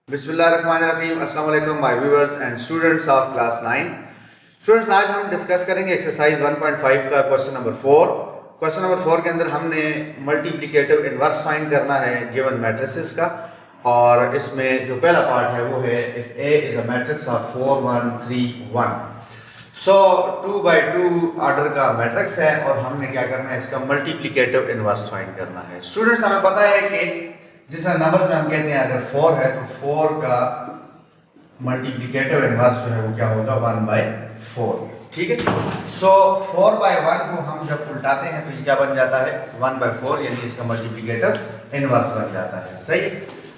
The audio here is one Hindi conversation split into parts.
बिस्मिल्लाहिर्रहमानिर्रहीम। अस्सलाम वालेकुम my viewers and students of class 9। Students, आज हम डिस्कस करेंगे एक्सरसाइज 1.5 का क्वेश्चन नंबर 4। क्वेश्चन नंबर 4 के अंदर हमने मल्टीप्लिकेटिव इनवर्स फाइंड करना है गिवन मैट्रिसेस का, और इसमें जो पहला पार्ट है वो है if A is a matrix of 4 1 3 1। So 2x2 order का मैट्रिक्स है और हमने क्या करना है, इसका मल्टीप्लिकेटिव इनवर्स फाइंड करना है। स्टूडेंट्स, हमें पता है कि जिस नंबर में हम कहते हैं अगर 4 है तो 4 का मल्टीप्लिकेटिव इनवर्स जो है वो क्या होगा, 1/4। ठीक है। सो 4/1 को हम जब उल्टाते हैं तो ये क्या बन जाता है, 1/4, यानी इसका मल्टीप्लिकेटिव इनवर्स बन जाता है। सही।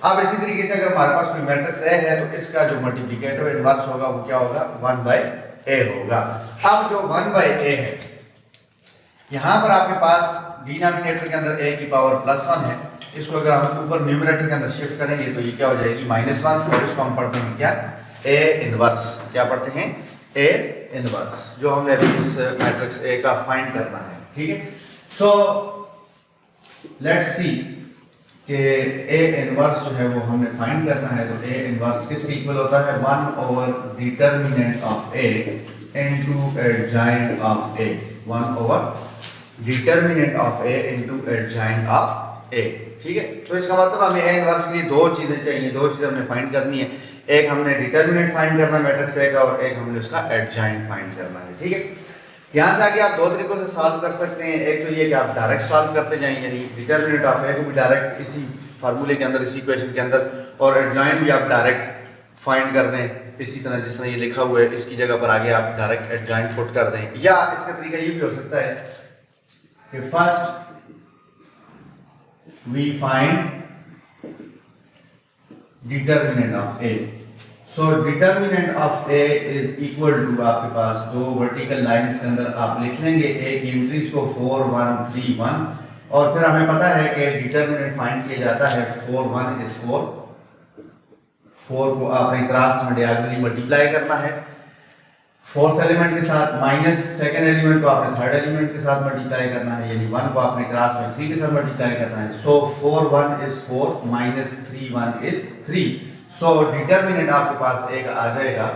अब इसी तरीके से अगर हमारे पास कोई मैट्रिक्स ए है तो इसका जो मल्टीप्लिकेटिव इनवर्स होगा वो क्या होगा, 1/a होगा। अब जो 1/a है, यहां पर आपके पास डिनोमिनेटर के अंदर a की पावर +1 है। इसको अगर हम ऊपर न्यूमरेटर के अंदर शिफ्ट करेंगे तो ये क्या हो जाएगी, -1, और इसको हम पढ़ते हैं क्या, a इनवर्स। क्या पढ़ते हैं, a इनवर्स, जो हमने अभी इस मैट्रिक्स a का फाइंड करना है। ठीक है। सो लेट्स सी कि a इनवर्स जो है वो हमने फाइंड करना है। तो a इनवर्स किसके इक्वल होता है, determinant of a into adjoint of a। Determinant of a into adjoint of a। ठीक है। तो इसका मतलब हमें a इनवर्स के लिए दो चीजें चाहिए, दो चीजें हमने फाइंड करनी है। एक हमने डिटर्मिनेंट फाइंड करना है मैट्रिक्स a का, और एक हमने उसका एडजॉइंट फाइंड करना है। ठीक है। यहां से आगे आप दो तरीकों से सॉल्व कर सकते हैं। एक तो ये कि आप डायरेक्ट सॉल्व करते जाएं, यानी डिटर्मिनेंट ऑफ a को भी डायरेक्ट इसी फार्मूले के अंदर, इसी इक्वेशन के अंदर, और एडजॉइंट भी आप डायरेक्ट फाइंड कर दें इसी तरह जिस तरह ये लिखा हुआ है, इसकी jगह पर आगे आप डायरेक्ट एडजॉइंट पुट कर दें। या इसका तरीका ये भी हो सकता है कि first we find determinant of a. So determinant of a is equal to, आपके पास दो वर्टिकल लाइंस के अंदर आप लिख लेंगे a की एंट्रीज को 4 1 3 1, और फिर हमें पता है कि डिटर्मिनेंट फाइंड किया जाता है 4 1 is 4। 4 को आपने क्रॉस में डायगोनली मल्टीप्लाई करना है फोर्थ एलिमेंट के साथ, माइनस सेकंड एलिमेंट को आपने थर्ड एलिमेंट के साथ मल्टीप्लाई करना है, यानी 1 को आपने क्रॉस में 3 के साथ मल्टीप्लाई करना है। सो 4 1 is 4 minus 3 1 is 3। So determinant आपके पास एक आ जाएगा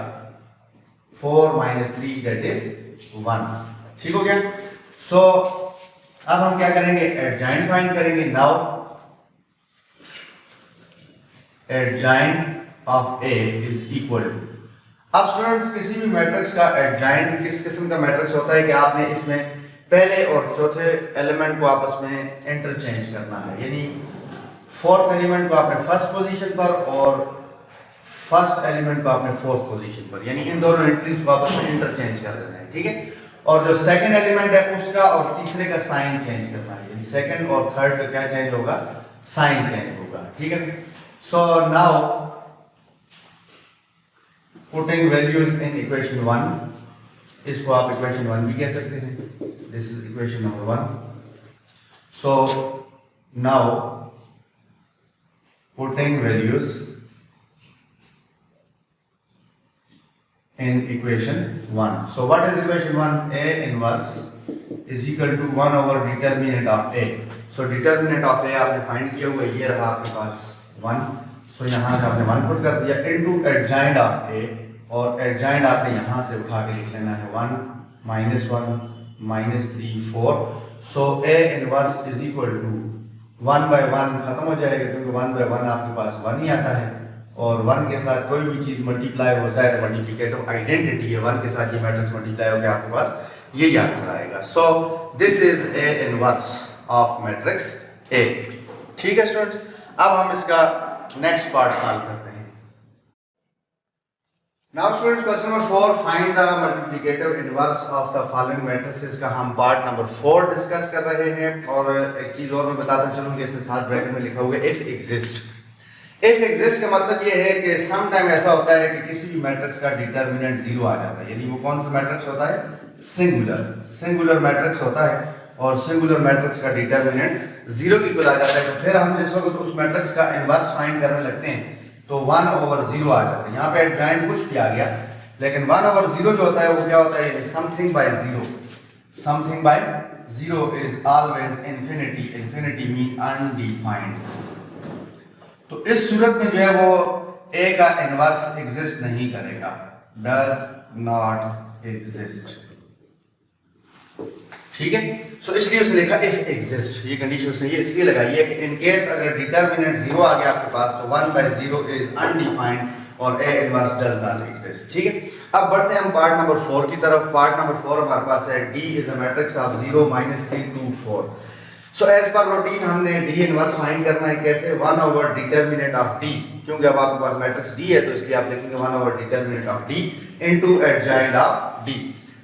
4 - 3 दैट इज 1। ठीक हो गया। सो अब हम क्या करेंगे, एडजॉइंट फाइंड करेंगे। Now adjoint of a is equal to, अब स्टूडेंट्स किसी भी मैट्रिक्स का एडजॉइंट किस किस्म का मैट्रिक्स होता है कि आपने इसमें पहले और चौथे एलिमेंट को आपस में इंटरचेंज करना है, यानी फोर्थ एलिमेंट को आपने फर्स्ट पोजीशन पर और फर्स्ट एलिमेंट को आपने फोर्थ पोजीशन पर, यानी इन दोनों एंट्रीज को आपस में इंटरचेंज कर देना है। ठीक है। और जो सेकंड एलिमेंट है उसका और तीसरे का साइन चेंज करना है, यानी सेकंड और थर्ड का क्या चेंज होगा, साइन चेंज होगा। ठीक है। So now putting values in equation 1, इसको आप इक्वेशन 1 भी कह सकते हैं, this is equation number 1। So now putting values in equation 1। So what is equation 1, a inverse is equal to determinant of a। So determinant of a आपने फाइंड किया हुआ, ये रहा आपके पास 1। सो यहाँ से आपने 1 पुट कर दिया इनटू एडजॉइंट ऑफ a, और एडजॉइंट आपने यहाँ से उठा के लिख लेना है 1 -1 -3 4। So a inverse is equal to 1/1 खत्म हो जाएगा, क्योंकि 1/1 आपके पास 1 ही आता है, और 1 के साथ कोई भी चीज मल्टीप्लाई हो जाए तो मल्टीप्लिकेटिव आइडेंटिटी है, 1 के साथ ये मैट्रिक्स मल्टीप्लाई हो गया, आपके पास यही आंसर आएगा। सो this is a inverse of matrix a। ठीक है स्टूडेंट्स, अब हम इसका नेक्स्ट पार्ट सॉल्व करते हैं। Now students, question number 4, find the multiplicative inverse of the following matrices का हम पार्ट नंबर 4 डिस्कस कर रहे हैं। और एक चीज और मैं बताता चलूं कि इसमें साथ ब्रैकेट में लिखा हुआ है इफ एग्जिस्ट। इफ एग्जिस्ट का मतलब ये है कि सम टाइम ऐसा होता है कि किसी भी मैट्रिक्स का डिटर्मिनेंट 0 आ जाता है, यानी वो कौन सा मैट्रिक्स होता है, सिंगुलर मैट्रिक्स होता है, और सिंगुलर मैट्रिक्स का डिटर्मिनेंट 0 की इक्वल आ जाता है। तो फिर हम जिस वक्त उस मैट्रिक्स का इनवर्स फाइंड करने लगते हैं तो 1/0 आ जाता है। यहाँ पे एडजॉइंट कुछ भी आ गया, लेकिन 1/0 जो होता है वो क्या होता है, something bye 0। Something bye 0 is always infinity. Infinity mean undefined. तो इस सूरत में जो है वो ए का इनवर्स एग्जिस्ट नहीं करेगा, डज नॉट एग्जिस्ट, ठीक है। सो इसलिए उसने लिखा इफ एग्जिस्ट, ये कंडीशन उसने ये इसलिए लगाई है कि इन केस अगर डिटरमिनेंट 0 आ गया आपके पास तो 1/0 इज अनडिफाइंड और A inverse does not exist, ठीक है। अब बढ़ते हैं हम पार्ट नंबर 4 की तरफ। पार्ट नंबर 4 हमारे पास है D is a matrix of 0 -3 2 4। So as per routine हमने डी इनवर्स फाइंड करना है, कैसे 1 ओवर डिटरमिनेंट ऑफ डी, क्योंकि अब आपके पास मैट्रिक्स डी है तो इसलिए आप लिखेंगे 1 over determinant of D into adjoint of D.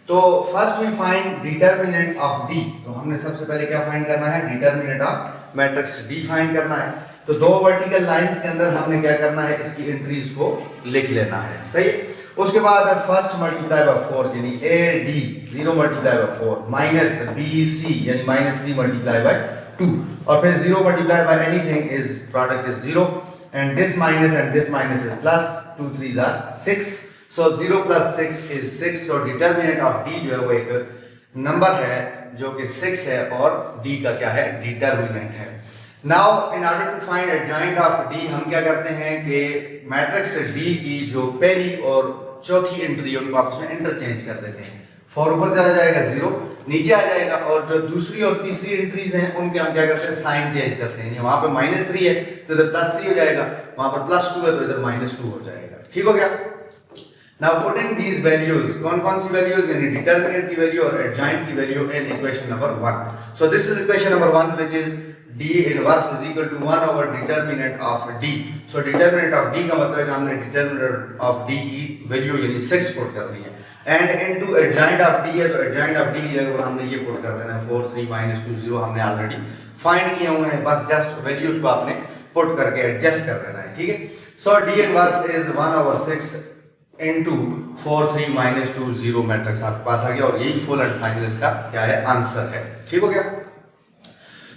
तो first we find determinant of D, तो हमने सबसे पहले क्या फाइंड करना है, determinant of matrix D find करना है। तो दो वर्टिकल लाइंस के अंदर हमने क्या करना है, इसकी एंट्रीज को लिख लेना है, सही। उसके बाद फर्स्ट मल्टीप्लाई बाय 4 यानी ए डी 0 मल्टीप्लाई बाय 4 माइनस बी सी यानी -3 मल्टीप्लाई बाय 2 और फिर 0 multiply by anything is product is 0 and this minus is plus, 2 3s are 6, so 0 plus 6 is 6। so determinant of d जो है वो एक नंबर है जो कि 6 है और d का क्या है, डिटरमिनेंट है। Now in order to find adjoint of d हम क्या करते हैं कि मैट्रिक्स d की जो पहली और चौथी एंट्री है उनको आपस में इंटरचेंज कर देते हैं। 4 ऊपर चला जाएगा, 0 नीचे आ जाएगा और जो दूसरी और तीसरी एंट्रीज हैं उनके हम क्या करते हैं, साइन चेंज करते हैं। वहां पे -3 है तो इधर +3 हो जाएगा, वहां पर +2 है तो इधर -2 हो जाएगा, ठीक हो गया। नाउ पुटिंग दीज वैल्यूज, कौन कौन सी वैल्यूज, यानी डिटरमिनेंट की वैल्यू और एडजॉइंट की value in equation number 1। So this is equation number 1 which is d inverse is equal to 1 over determinant of d। So determinant of d का मतलब है कि हमने डिटरमिनेंट ऑफ d की वैल्यू यानी 6 पुट करनी है and into adjoint of d है तो एडजॉइंट ऑफ d की जगह पर हमने ये पुट कर देना है 4 3 -2 0 हमने ऑलरेडी फाइंड किए हुए हैं, बस जस्ट वैल्यूज को आपने पुट करके एडजस्ट कर देना है, ठीक है। सो d inverse is 1 over 6 into 4 3 -2 0 matrix आपके पास आ गया और यही फुल एंड फाइनल इसका क्या है, आंसर है, ठीक हो गया।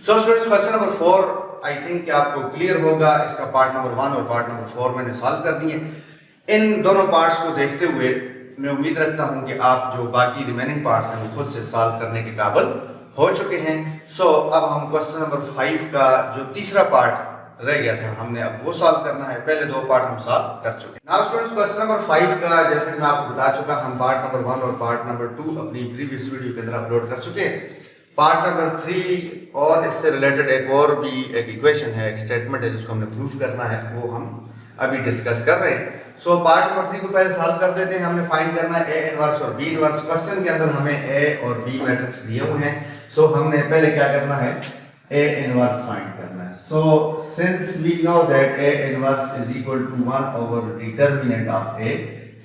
So students question number 4 I think कि आपको क्लियर होगा। इसका पार्ट नंबर 1 और पार्ट नंबर 4 मैंने सॉल्व कर दिए। इन दोनों पार्ट्स को देखते हुए मैं उम्मीद रखता हूं कि आप जो बाकी रिमेनिंग पार्ट्स हैं वो खुद से सॉल्व करने के काबिल हो चुके हैं। सो अब हम क्वेश्चन नंबर 5 का जो तीसरा पार्ट रह गया था हमने अब वो सॉल्व करना है। पहले दो पार्ट हम सॉल्व कर चुके हैं। नाउ स्टूडेंट्स क्वेश्चन नंबर 5 का जैसे कि मैं आपको बता चुका, हम पार्ट नंबर 1 और पार्ट नंबर 2 अपनी प्रीवियस वीडियो के अंदर अपलोड कर चुके हैं। पार्ट नंबर 3 और इससे रिलेटेड एक और भी एक इक्वेशन है, एक स्टेटमेंट है जिसको हमने प्रूफ करना है, वो हम अभी डिस्कस कर रहे हैं। सो पार्ट नंबर 3 को पहले सॉल्व कर देते हैं। हमने फाइंड करना है ए इनवर्स और बी इनवर्स। क्वेश्चन के अंदर हमें ए और बी मैट्रिक्स दिए हुए हैं। सो हमने पहले क्या करना है, ए इनवर्स फाइंड करना है। So since we know that A inverse is equal to 1 over determinant of A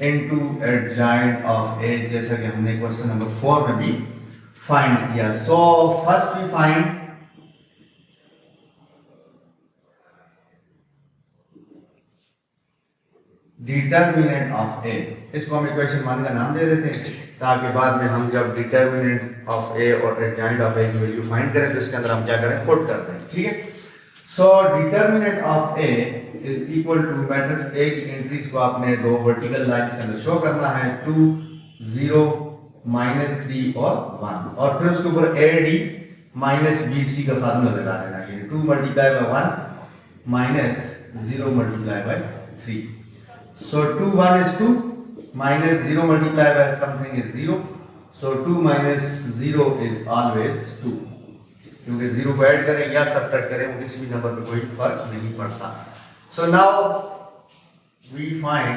into adjoint of A, जैसा कि हमने क्वेश्चन नंबर 4 में भी फाइंड किया। So first we find determinant of A. इसको हम इक्वेशन 1 का नाम दे देते हैं ताकि बाद में हम जब डिटरमिनेंट ऑफ ए और एडजॉइंट ऑफ ए की वैल्यू फाइंड करें तो इसके अंदर हम क्या करें, पुट कर दें, ठीक है। So determinant of A is equal to matrix A की एंट्रीज को आपने दो वर्टिकल लाइंस के अंदर शो करना है, 2 0 -3 और 1 और फिर उसके ऊपर A D minus B C का फार्मूला लगा देना है, 2 multiply by 1 minus 0 multiply by 3। So 2 1 is 2 minus 0 multiplied by something is 0. So 2 minus 0 is always 2. क्योंकि 0 को ऐड करें या सब्ट्रैक्ट करें वो किसी भी नंबर पे कोई फर्क नहीं पड़ता। So now we find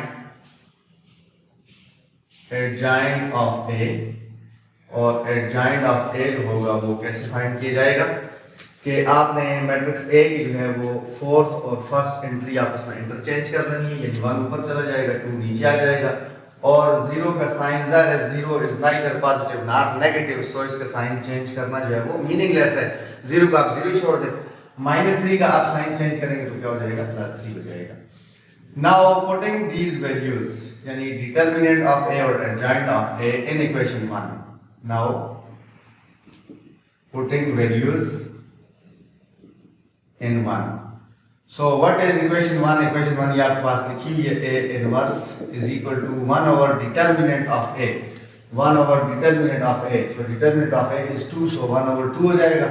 adjoint of A और adjoint of A जो होगा वो कैसे फाइंड किया जाएगा कि आपने मैट्रिक्स ए की जो है वो फोर्थ और फर्स्ट एंट्री आपस में इंटरचेंज कर देनी है, यानी 1 ऊपर चला जाएगा 2 नीचे आ जाएगा और 0 का साइन ज़ाहिर है 0 is neither positive not negative, so इसका साइन चेंज करना जो है वो मीनिंगलेस है। 0 का आप 0 ही छोड़ दें, -3 का आप साइन चेंज करेंगे तो क्या हो जाएगा, +3 हो जाएगा। नाउ पुटिंग दीज वैल्यूज यानी डिटरमिनेंट ऑफ ए और adjoint of A in equation 1। Now putting values in 1. So what is equation 1? Equation 1 ये आपके पास लिखी हुई है, a inverse is equal to 1 over determinant of a, 1 over determinant of a, so determinant of a is 2, so 1 over 2 हो जाएगा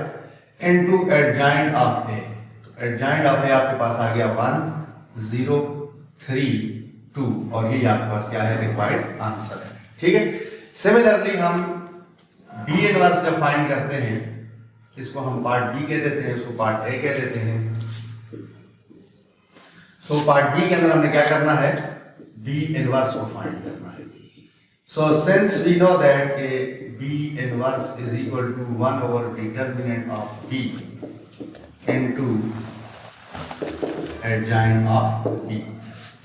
into adjoint of a, तो adjoint of a आपके पास आ गया 1 0 3 2 और ये आपके पास क्या है, रिक्वायर्ड आंसर है। ठीक है, सिमिलरली हम बी इनवर्स जब फाइंड करते हैं, इसको हम पार्ट बी कह देते हैं, इसको पार्ट ए कह देते हैं। सो पार्ट बी के अंदर हमने क्या करना है, बी इनवर्स को फाइंड करना है। So since we know that के B inverse is equal to 1 over determinant of B into adjoint of B.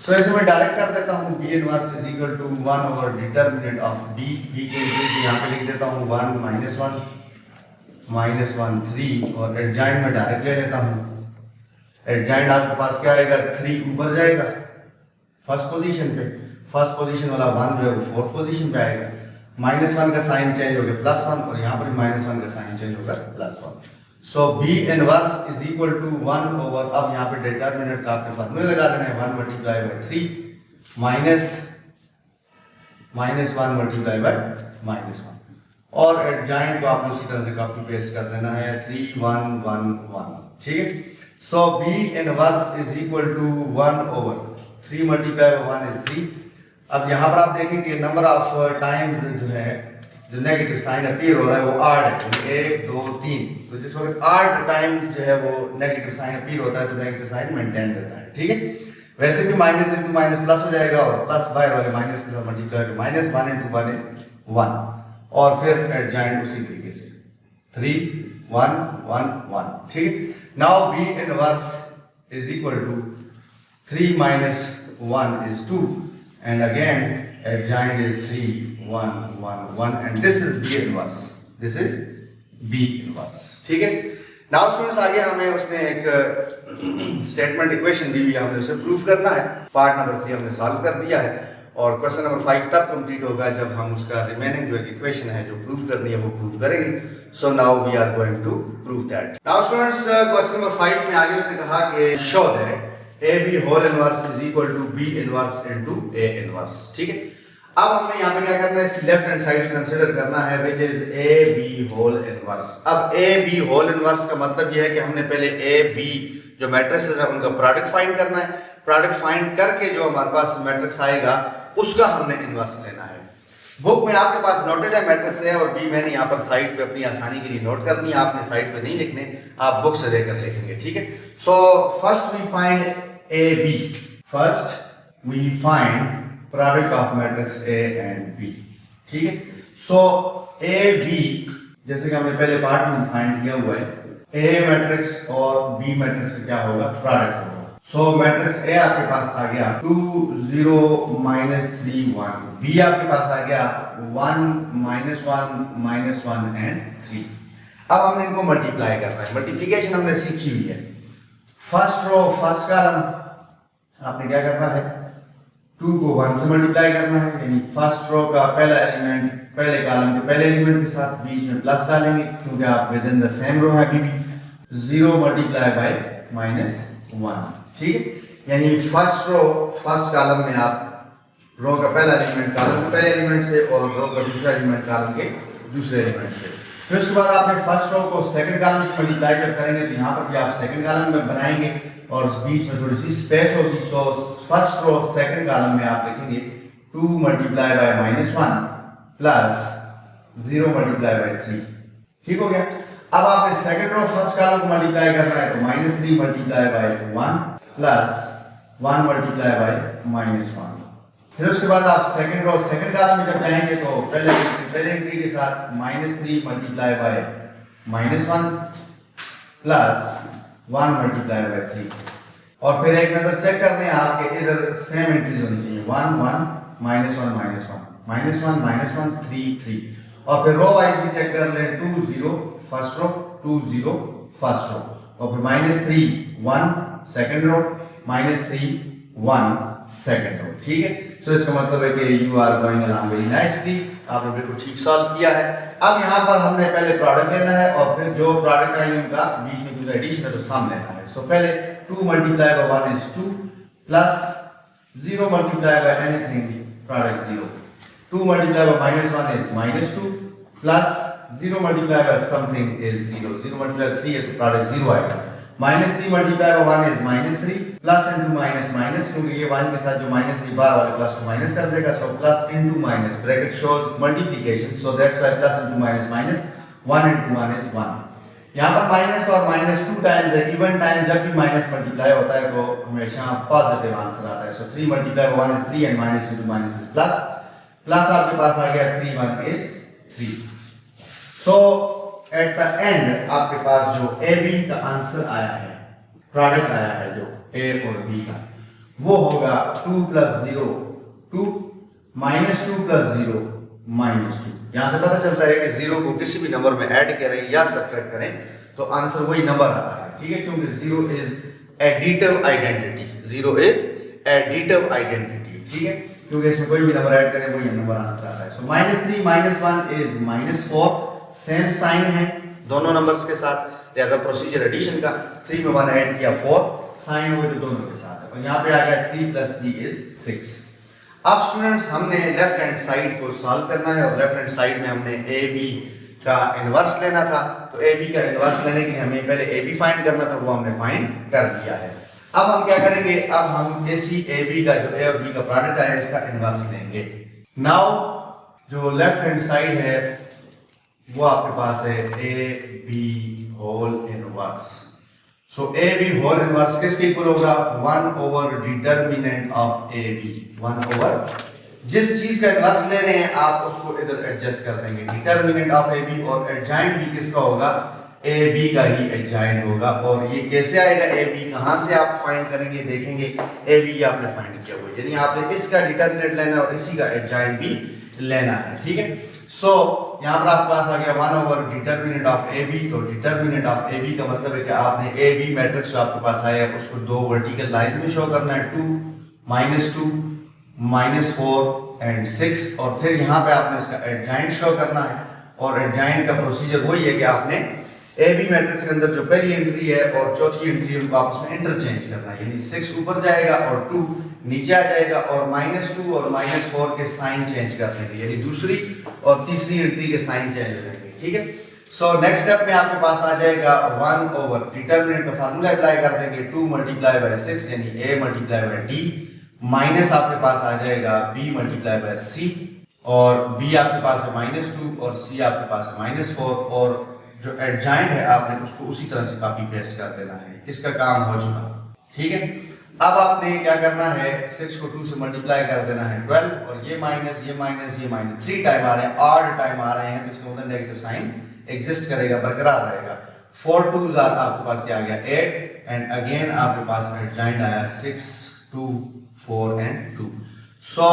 So ऐसे मैं डायरेक्ट कर देता हूँ, B inverse is equal to 1 over determinant of B. B के लिए यहाँ पे लिख देता हूँ 1 -1 -1 3 और एडजॉइंट में डायरेक्ट ले लेता हूँ। एडजॉइंट आपके पास क्या आएगा, 3 ऊपर जाएगा फर्स्ट पोजीशन पे, फर्स्ट पोजीशन वाला 1 जो है वो फोर्थ पोजीशन पे आएगा। -1 का साइन चेंज हो गया +1 और यहाँ पर -1 का साइन चेंज होगा +1। So B inverse is equal to 1 over, अब यहाँ पे डिटर्मिनेंट का आपके फार्मूला लगा देना है, 1 multiply by 3 minus -1 multiply by -1 और एडजॉइंट को आपने उसी तरह से कॉपी पेस्ट कर देना है 3 1 1 1। ठीक है, so B inverse is equal to 1 over 3 multiply by 1 is 3। अब यहाँ पर आप देखेंगे नंबर ऑफ टाइम्स जो है, जो नेगेटिव साइन अपीयर हो रहा है वो 8 है, 1 2 3। तो जिस वक्त 8 टाइम्स जो है वो नेगेटिव साइन अपीयर होता है तो नेगेटिव साइन मेंटेन रहता है। ठीक है, वैसे भी माइनस इंटू माइनस प्लस हो जाएगा और प्लस बाहर वाले माइनस के साथ मल्टीप्लाई करके -1 इंटू 1 इज 1 और फिर एडजॉइंट उसी तरीके से 3 1 1 1। ठीक है, now B inverse is equal to 3 minus 1 is 2 and again adjoint is 3 1 1 1 and this is B inverse, this is B inverse। ठीक है, नाउ स्टूडेंट्स आगे हमें उसने एक स्टेटमेंट इक्वेशन दी हुई है, हमने उसे प्रूफ करना है। पार्ट नंबर 3 हमने सॉल्व कर दिया है और क्वेश्चन नंबर 5 तब कंप्लीट होगा जब हम उसका रिमेनिंग जो एक इक्वेशन है जो प्रूफ करनी है वो प्रूफ करेंगे। So now we are going to prove that. Now students question number 5 में आगे उसने कहा कि show that AB whole inverse is equal to B inverse into A inverse। ठीक है, अब हमने यहाँ पे क्या करना है, इसकी लेफ्ट हैंड साइड कंसीडर करना है which is AB whole inverse। अब AB whole inverse का मतलब यह है कि हमने पहले AB जो मैट्रिसेस है उनका प्रोडक्ट फाइंड करना है, प्रोडक्ट फाइंड करके जो हमारे पास मैट्रिक्स आएगा उसका हमने इनवर्स लेना है। बुक में आपके पास नोटेड है मैट्रिक्स है और बी मैंने यहाँ पर साइड पे अपनी आसानी के लिए नोट कर दिया, आपने साइड पे नहीं लिखने, आप बुक से लेकर लिखेंगे। ठीक है, so first we find AB, first we find product of matrix A and B। ठीक है, so AB जैसे कि हमने पहले पार्ट में फाइंड किया हुआ है, A मैट्रिक्स और B मैट्रिक्स से क्या होगा, प्रोडक्ट होगा। सो मैट्रिक्स A आपके पास आ गया 2 0 -3 1, B आपके पास आ गया 1 -1 -1 and 3। अब हमने इनको मल्टीप्लाई करना है, मल्टीप्लिकेशन हमने सीखी हुई है। फर्स्ट रो फर्स्ट कॉलम आपने क्या करना है, 2 को 1 से मल्टीप्लाई करना है, यानी फर्स्ट रो का पहला एलिमेंट पहले कॉलम के पहले एलिमेंट के साथ बीच में प्लस डालेंगे क्योंकि आप within the same row है अभी भी। 0 मल्टीप्लाई बाय -1। ठीक है, यानी फर्स्ट रो फर्स्ट कॉलम में आप रो का पहला एलिमेंट कॉलम के पहले एलिमेंट से और रो का दूसरा एलिमेंट कॉलम के दूसरे एलिमेंट से। फिर उसके बाद आपने फर्स्ट रो को सेकंड कॉलम से मल्टीप्लाई जब करेंगे तो यहाँ पर भी आप सेकंड कॉलम में बनाएंगे और बीच में थोड़ी सी स्पेस होगी। So first row second column में आप लिखेंगे 2 multiply by -1 plus 0 multiply by 3। ठीक हो गया, अब आपने सेकंड रो फर्स्ट कॉलम को मल्टीप्लाई करना है तो -3 multiply by 1 plus 1 multiply by -1। फिर उसके बाद आप सेकंड रो सेकंड कॉलम में जब जाएंगे तो पहले एंट्री के साथ -3 multiply by -1 plus 1 multiply by 3 और फिर एक नजर चेक करने हैं आपके इधर सेम एंट्रीज होनी चाहिए 1 1 -1 -1 3 3 और फिर रो वाइज भी चेक कर लें 2 0 फर्स्ट रो 2 0 फर्स्ट रो और फिर -3 1 सेकंड रो -3 1 सेकंड रो। ठीक है, सो इसका मतलब है कि you are going along very nicely, आपने बिल्कुल ठीक सॉल्व किया है। अब यहाँ पर हमने पहले प्रोडक्ट लेना है और फिर जो प्रोडक्ट आई उनका बीच में कुछ एडिशन है तो सम लेना है। सो पहले 2 multiply by 1 is 2 plus 0 multiply by anything product 0, 2 multiply by -1 is -2 plus 0 multiply bye something is 0, 0 multiply 3 है तो प्रोडक्ट 0 आएगा। -3 multiply by 1 is -3 plus into minus minus, क्योंकि ये 1 के साथ जो माइनस है बाहर वाले प्लस को माइनस कर देगा, so plus into minus, bracket shows multiplication, so that's why plus into minus minus, 1 into 1 is 1। यहाँ पर माइनस और माइनस 2 टाइम्स है, इवन टाइम जब भी माइनस मल्टीप्लाई होता है तो हमेशा पॉजिटिव आंसर आता है, सो 3 multiply 1 is 3 and minus into minus is plus, plus आपके पास आ गया 3 1 is 3। So at the end आपके पास जो ए बी का आंसर आया है, प्रोडक्ट आया है जो ए और बी का, वो होगा 2 प्लस 0 2 माइनस 2 प्लस 0 माइनस 2। यहां से पता चलता है कि 0 को किसी भी नंबर में ऐड करें या सब्ट्रैक्ट करें तो आंसर वही नंबर आता है, ठीक है, क्योंकि 0 is additive identity, 0 is additive identity, ठीक है, क्योंकि इसमें कोई भी नंबर ऐड करें वही नंबर आंसर आता है। सो -3 - 1 इज -4, सेम साइन है दोनों नंबर्स के साथ, लिहाजा प्रोसीजर एडिशन का 3 में 1 ऐड किया 4, साइन हुए तो दोनों के साथ है, और यहाँ पे आ गया 3 + 3 इज 6। अब स्टूडेंट्स हमने लेफ्ट हैंड साइड को सॉल्व करना है और लेफ्ट हैंड साइड में हमने ए बी का इनवर्स लेना था, तो ए बी का इनवर्स लेने के लिए हमें पहले ए बी फाइंड करना था, वो हमने फाइंड कर लिया है। अब हम क्या करेंगे, अब हम इसी ए बी का जो ए और बी का प्रोडक्ट है इसका इनवर्स लेंगे। नाउ जो लेफ्ट हैंड साइड है वो आपके पास है A B whole inverse. So A B whole inverse किसके इक्वल होगा, 1 over determinant of A B, 1 over जिस चीज का इनवर्स ले रहे हैं आप उसको इधर एडजस्ट कर देंगे, डिटर्मिनेंट ऑफ ए बी, और एडजॉइंट भी किसका होगा, ए बी का ही एडजॉइंट होगा। और ये कैसे आएगा, ए बी कहां से आप फाइंड करेंगे, देखेंगे ए बी आपने फाइंड किया हुआ, यानी आपने इसका डिटर्मिनेंट लेना और इसी का एडजॉइंट भी लेना है, ठीक है। सो यहाँ पर आपके पास आ गया 1 over determinant of A B, तो डिटर्मिनेंट ऑफ ए बी का मतलब है कि आपने ए बी मैट्रिक्स जो आपके पास आया है उसको 2 वर्टिकल लाइंस में शो करना है, 2 -2 -4 एंड 6, और फिर यहाँ पे आपने इसका एडजॉइंट शो करना है, और एडजॉइंट का प्रोसीजर वही है कि आपने ए बी मैट्रिक्स के अंदर जो पहली एंट्री है और चौथी एंट्री है उनको आपस में इंटरचेंज करना है, यानी 6 ऊपर जाएगा और 2 नीचे आ जाएगा, और -2 और -4 के साइन चेंज कर देंगे, यानी दूसरी और तीसरी एंट्री के साइन चेंज हो जाएंगे, ठीक है। सो नेक्स्ट स्टेप में आपके पास आ जाएगा 1 ओवर डिटर्मिनेंट का फार्मूला अप्लाई कर देंगे, 2 × 6 यानी a × d, माइनस आपके पास आ जाएगा b × c, और b आपके पास है -2 और c आपके पास है -4, और जो एडजॉइंट है आपने उसको उसी तरह से कॉपी पेस्ट कर देना है, इसका काम हो चुका, ठीक है। अब आपने क्या करना है, 6 को 2 से मल्टीप्लाई कर देना है 12, और ये माइनस 3 टाइम आ रहे हैं, ऑड टाइम आ रहे हैं, तो इसका मतलब नेगेटिव साइन एग्जिस्ट करेगा, बरकरार रहेगा। 4 2s आपके पास क्या आ गया 8, एंड अगेन आपके पास एडजॉइंट आया 6 2 4 and 2। So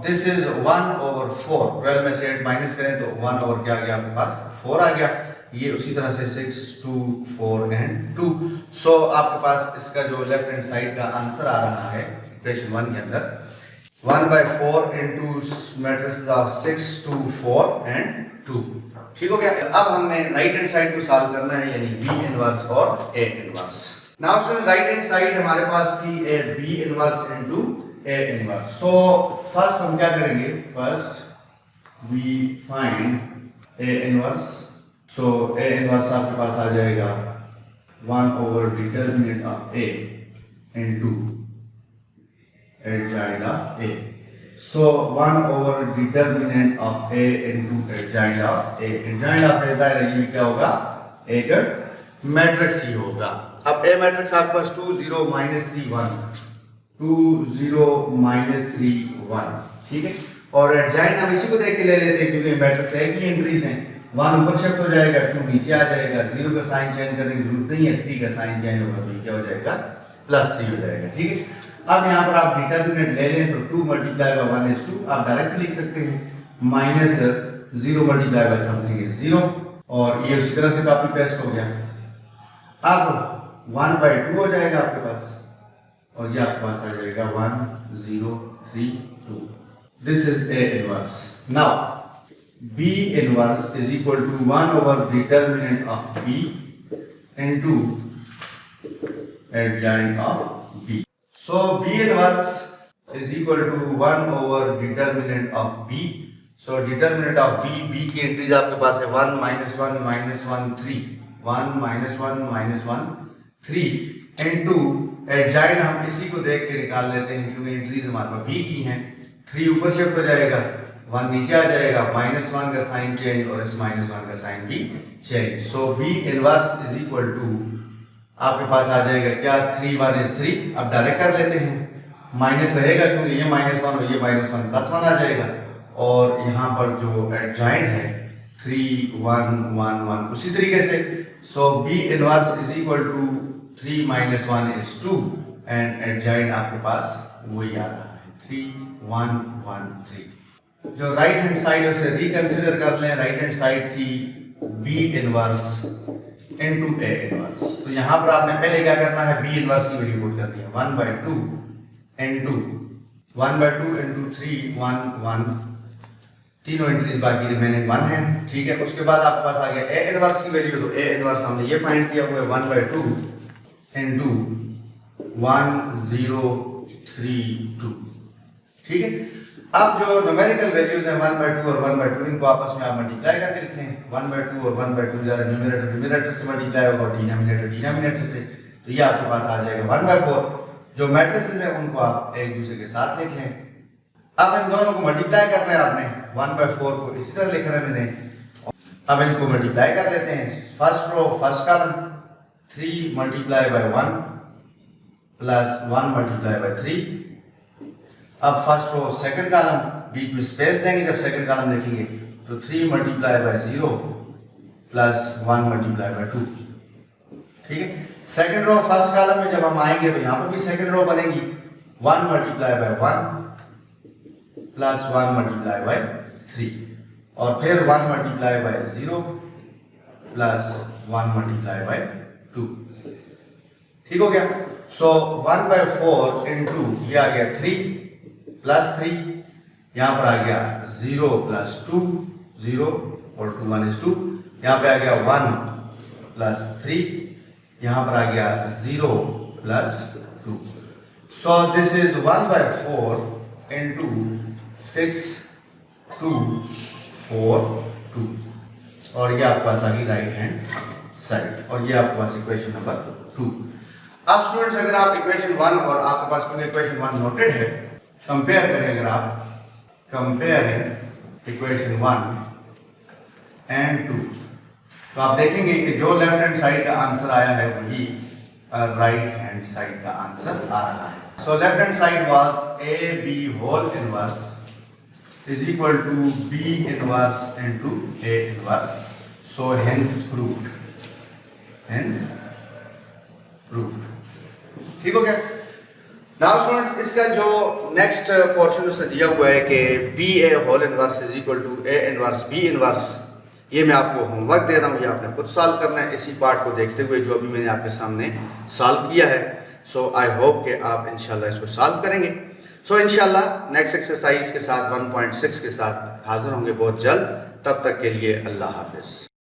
this is 1 over 4, 12 में से 8 माइनस करें तो 1 ओवर क्या आ गया आपके पास 4 आ गया, ये उसी तरह से 6 2 4 एंड 2। सो आपके पास इसका जो लेफ्ट हैंड साइड का आंसर आ रहा है इक्वेशन 1 के अंदर 1/4 इनटू मैट्रिसेस ऑफ 6 2 4 एंड 2, ठीक हो गया। अब हमने राइट हैंड साइड को सॉल्व करना है, यानी बी इनवर्स और A inverse. Now students right hand side हमारे पास थी A B inverse into A inverse. So first हम क्या करेंगे, first we find A inverse. So A inverse आपके पास आ जाएगा 1 over determinant of A into adjoint of A. So 1 over determinant of A into adjoint of A. Adjoint of ए जाहिर है ये क्या होगा, एक मैट्रिक्स ही होगा। अब ए मैट्रिक्स आपके पास 2 0 -3 1 2 0 -3 1, ठीक है। और एडजॉइंट हम इसी को देख के ले लेते हैं क्योंकि मैट्रिक्स है कि एंट्रीज हैं, 1 ऊपर शिफ्ट हो जाएगा, 2 नीचे आ जाएगा, 0 का साइन चेंज करने की जरूरत नहीं है, 3 का साइन चेंज होगा तो ये क्या हो जाएगा +3 हो जाएगा, ठीक है। अब यहाँ पर आप डिटर्मिनेंट ले लें तो 2 × 1 is 2, आप डायरेक्ट लिख सकते हैं, -0 × समथिंग इज 0, और ये उसी तरह से कॉपी पेस्ट हो गया। अब 1/2 हो जाएगा आपके पास, और ये आपके पास आ जाएगा 1 0 3 2। This is a inverse. Now B inverse is equal to 1 over determinant of B into adjoint of B. So B inverse is equal to 1 over determinant of B. So determinant of B की एंट्रीज आपके पास है 1 -1 -1 3, 1 -1 -1 3 इनटू एडजॉइन हम इसी को देख के निकाल लेते हैं क्योंकि एंट्रीज हमारे पास बी की हैं। 3 ऊपर शिफ्ट हो जाएगा, 1 नीचे आ जाएगा, -1 का साइन चेंज और इस -1 का साइन भी change. So B inverse is equal to आपके पास आ जाएगा क्या, 3 1 इज 3। अब डायरेक्ट कर लेते हैं, माइनस रहेगा क्योंकि ये -1 और ये -1 +1 आ जाएगा और यहाँ पर जो एडजॉइन है 3 1 1 1 उसी तरीके से। So B inverse is equal to 3 - 1 is 2 and adjoint आपके पास वही आ रहा है 3 1 1 3। जो राइट हैंड साइड है उसे रिकंसिडर कर लें। राइट हैंड साइड थी B inverse into A inverse. तो यहाँ पर आपने पहले क्या करना है, बी इनवर्स की वैल्यू पुट करनी है 1/2 इनटू 1/2 इनटू 3 1 1, तीनों एंट्रीज बाकी रिमेनिंग 1 है, ठीक है। उसके बाद आपके पास आ गया ए इनवर्स की वैल्यू। तो ए इनवर्स हमने ये फाइंड किया हुआ है 1/2 इनटू 1 0 3 2, ठीक है। अब जो न्यूमेरिकल वैल्यूज हैं 1/2 और 1/2 इनको आपस में आप मल्टीप्लाई करके लिख लें। 1/2 और 1/2 जरा न्यूमरेटर से मल्टीप्लाई होगा और डिनोमिनेटर से, तो ये आपके पास आ जाएगा 1/4। जो मैट्रिसेस हैं उनको आप एक दूसरे के साथ लिख लें। अब इन दोनों को मल्टीप्लाई करना है आपने, 1/4 को इसी तरह लिख रहे हैं। अब इनको मल्टीप्लाई कर लेते हैं। First row first column 3 × 1 plus 1 × 3। अब फर्स्ट रो सेकंड कॉलम, बीच में स्पेस देंगे जब सेकंड कॉलम लिखेंगे, तो 3 × 0 प्लस 1 × 2, ठीक है। सेकंड रो फर्स्ट कॉलम में जब हम आएंगे तो यहाँ पर भी सेकंड रो बनेगी 1 × 1 प्लस 1 × 3 और फिर 1 × 0 प्लस 1 × 2, ठीक हो गया। सो 1/4 इनटू ये आ गया 3 प्लस 3, यहाँ पर आ गया 0 प्लस 2 0 और 2 1 is 2, यहाँ पे आ गया 1 प्लस 3, यहाँ पर आ गया 0 plus 2। So this is 1/4 into 6 2 4 2 और ये आपके पास आ गई राइट हैंड साइड और ये आपके पास इक्वेशन नंबर 2। अब स्टूडेंट्स अगर आप इक्वेशन 1 और आपके पास क्योंकि इक्वेशन 1 नोटेड है, कंपेयर करें, अगर आप कंपेयरिंग इक्वेशन 1 एंड 2 तो आप देखेंगे कि जो लेफ्ट हैंड साइड का आंसर आया है वही राइट हैंड साइड का आंसर आ रहा है। So left hand side was A B whole inverse is equal to B inverse into A inverse. So hence proved, hence proved, ठीक हो गया। नाउ स्टूडेंट्स इसका जो नेक्स्ट पोर्शन उसने दिया हुआ है कि B A whole inverse is equal to A inverse B inverse, ये मैं आपको होमवर्क दे रहा हूँ, ये आपने खुद सॉल्व करना है इसी पार्ट को देखते हुए जो अभी मैंने आपके सामने सॉल्व किया है। सो आई होप कि आप इंशाल्लाह इसको सॉल्व करेंगे। सो इंशाल्लाह नेक्स्ट एक्सरसाइज के साथ 1.6 के साथ हाजिर होंगे बहुत जल्द। तब तक के लिए अल्लाह हाफिज़।